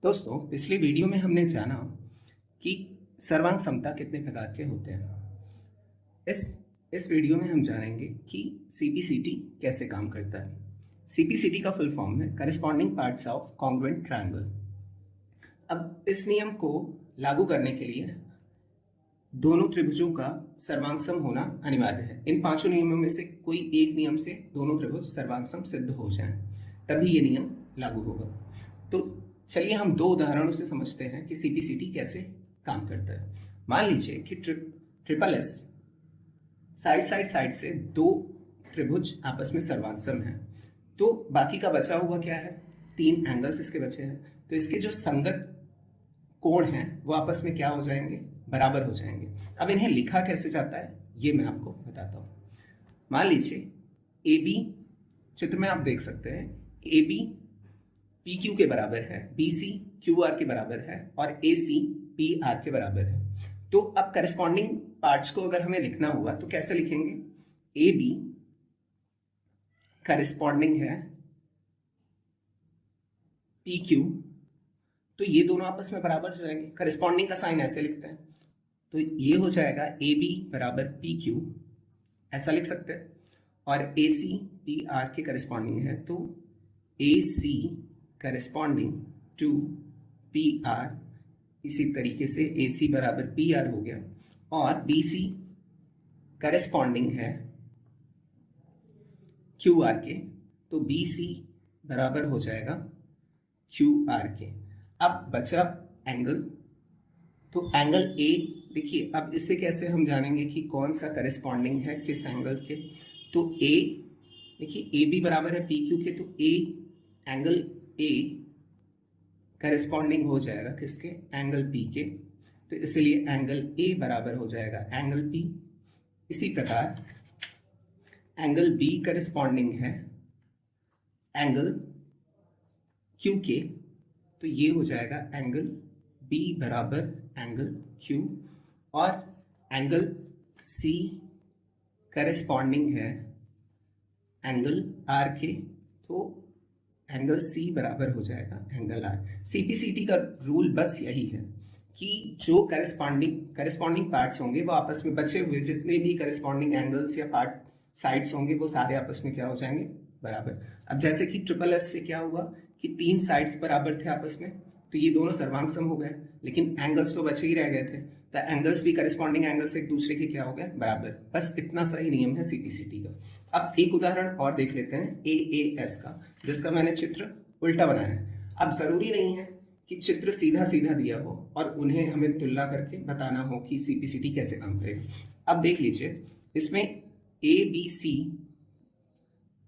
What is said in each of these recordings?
दोस्तों, पिछली वीडियो में हमने जाना कि सर्वांग समता कितने प्रकार के होते हैं। इस इस वीडियो में हम जानेंगे कि सीपीसीटी कैसे काम करता है। सीपीसीटी का फुल फॉर्म है corresponding parts of congruent triangle. अब इस नियम को लागू करने के लिए दोनों त्रिभुजों का सर्वांग सम होना अनिवार्य है। इन पांचों नियमों में से कोई एक नियम से दोनों त्रिभुज सर्वांग सम सिद्ध हो जाएं, तभी ये नियम लागू होगा। तो चलिए हम दो उदाहरणों से समझते हैं कि सीपीसीटी कैसे काम करता है। मान लीजिए कि ट्रिपल एस साइड से दो त्रिभुज आपस में सर्वांग सम है, तो बाकी का बचा हुआ क्या है, तीन एंगल्स इसके बचे हैं। तो इसके जो संगत कोण हैं वो आपस में क्या हो जाएंगे, बराबर हो जाएंगे। अब इन्हें लिखा कैसे जाता है ये मैं आपको बताता हूं। मान लीजिए ए बी, चित्र में आप देख सकते हैं ए बी पी क्यू के बराबर है, बी सी क्यू आर के बराबर है और ए सी पी आर के बराबर है। तो अब करस्पॉन्डिंग पार्ट्स को अगर हमें लिखना हुआ तो कैसे लिखेंगे, ए बी करस्पॉन्डिंग है पी क्यू, तो ये दोनों आपस में बराबर हो जाएंगे। करस्पॉन्डिंग का साइन ऐसे लिखते हैं, तो ये हो जाएगा ए बी बराबर पी क्यू, ऐसा लिख सकते हैं। और ए सी पी आर के करस्पॉन्डिंग है, तो ए सी करस्पॉन्डिंग टू पी आर, इसी तरीके से ए सी बराबर पी आर हो गया। और बी सी करस्पॉन्डिंग है क्यू आर के, तो बी सी बराबर हो जाएगा क्यू आर के। अब बचा एंगल, तो एंगल ए, देखिए अब इसे कैसे हम जानेंगे कि कौन सा करस्पॉन्डिंग है किस एंगल के। तो ए, देखिए ए बी बराबर है पी क्यू के, तो ए एंगल ए करस्पॉन्डिंग हो जाएगा किसके, एंगल पी के, तो इसलिए एंगल ए बराबर हो जाएगा एंगल पी। इसी प्रकार एंगल बी करस्पॉन्डिंग है एंगल क्यू के, तो ये हो जाएगा एंगल बी बराबर एंगल क्यू। और एंगल सी करस्पॉन्डिंग है एंगल आर के, तो एंगल सी बराबर हो जाएगा एंगल आर। सीपीसीटी का रूल बस यही है कि जो करस्पॉन्डिंग पार्ट्स होंगे वो आपस में बचे हुए जितने भी करस्पॉन्डिंग एंगल्स या पार्ट साइड्स होंगे वो सारे आपस में क्या हो जाएंगे, बराबर। अब जैसे कि ट्रिपल एस से क्या हुआ कि तीन साइड्स बराबर थे आपस में, तो ये दोनों सर्वांग सम हो गए, लेकिन एंगल्स तो बचे ही रह गए थे, तो एंगल्स भी करस्पॉन्डिंग एंगल्स एक दूसरे के क्या हो गए, बराबर। बस इतना सा ही नियम है सीपीसीटी का। अब एक उदाहरण और देख लेते हैं ए एस का, जिसका मैंने चित्र उल्टा बनाया है। अब जरूरी नहीं है कि चित्र सीधा सीधा दिया हो और उन्हें हमें तुलना करके बताना हो कि सीपीसीटी कैसे काम करेगा। अब देख लीजिए, इसमें ए बी सी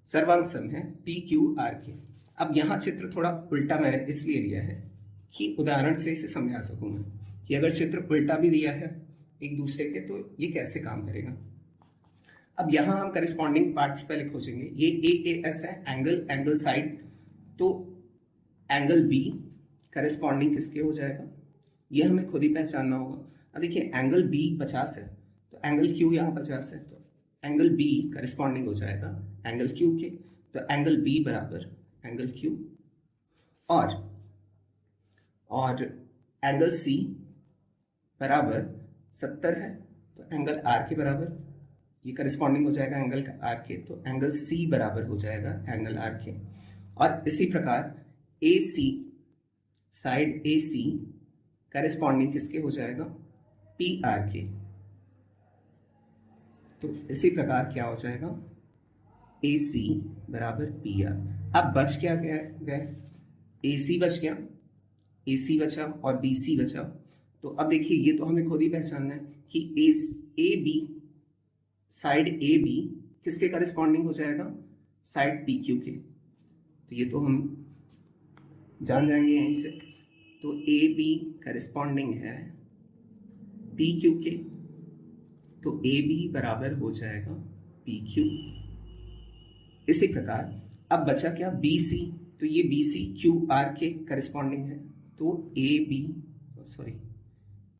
सर्वांग सम है पी क्यू आर के। अब यहाँ चित्र थोड़ा उल्टा मैंने इसलिए लिया है कि उदाहरण से इसे समझा सकूं मैं कि अगर चित्र उल्टा भी दिया है एक दूसरे के तो ये कैसे काम करेगा। अब यहाँ हम करस्पॉन्डिंग पार्ट्स पहले खोजेंगे। ये ए एस है एंगल साइड, तो एंगल बी करस्पॉन्डिंग किसके हो जाएगा, ये हमें खुद ही पहचानना होगा। अब देखिए एंगल बी 50 है, तो एंगल क्यू यहाँ 50 है, तो एंगल बी करस्पॉन्डिंग हो जाएगा एंगल क्यू के, तो एंगल बी बराबर एंगल क्यू। और एंगल सी बराबर 70 है, तो एंगल आर के बराबर, ये करस्पॉन्डिंग हो जाएगा एंगल आर के, तो एंगल सी बराबर हो जाएगा एंगल आर के। और इसी प्रकार ए सी, साइड ए सी करस्पॉन्डिंग किसके हो जाएगा, पी आर के, तो इसी प्रकार क्या हो जाएगा ए सी बराबर पी आर। अब बच क्या गए, ए सी बच गया, ए सी बचा और बी सी बचा। तो अब देखिए ये तो हमें खुद ही पहचानना है कि A B, side A B किसके करस्पॉन्डिंग हो जाएगा, साइड पी क्यू के, तो ये तो हम जान जाएंगे यहीं से। तो ए बी करस्पॉन्डिंग है पी क्यू के, तो ए बी बराबर हो जाएगा पी क्यू। इसी प्रकार अब बचा क्या, बी सी, तो ये बी सी क्यू आर के करस्पॉन्डिंग है, तो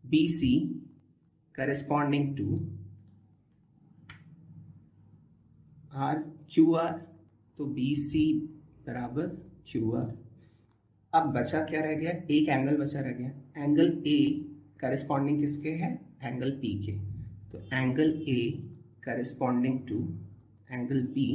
B C corresponding to R Q R, तो बी सी बराबर क्यू आर। अब बचा क्या रह गया, एक एंगल बचा रह गया, एंगल ए करस्पॉन्डिंग किसके है, एंगल पी के। तो angle A corresponding to angle P,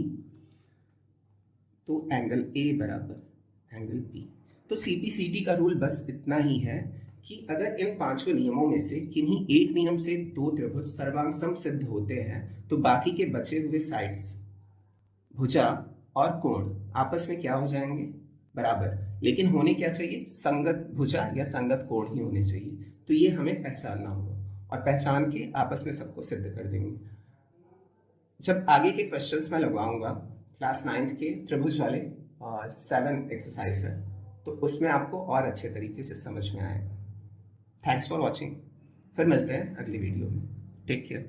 तो एंगल ए बराबर एंगल पी। तो सीपीसीटी का रूल बस इतना ही है कि अगर इन पांचों नियमों में से किन्हीं एक नियम से दो त्रिभुज सर्वांग सम सिद्ध होते हैं तो बाकी के बचे हुए साइड्स भुजा और कोण आपस में क्या हो जाएंगे, बराबर। लेकिन होने क्या चाहिए, संगत भुजा या संगत कोण ही होने चाहिए। तो ये हमें पहचानना होगा और पहचान के आपस में सबको सिद्ध कर देंगे। जब आगे के क्वेश्चंस मैं लगवाऊंगा क्लास 9th के त्रिभुज वाले 7 एक्सरसाइज है, तो उसमें आपको और अच्छे तरीके से समझ में आएगा। थैंक्स फॉर वॉचिंग, फिर मिलते हैं अगली वीडियो में। Take care.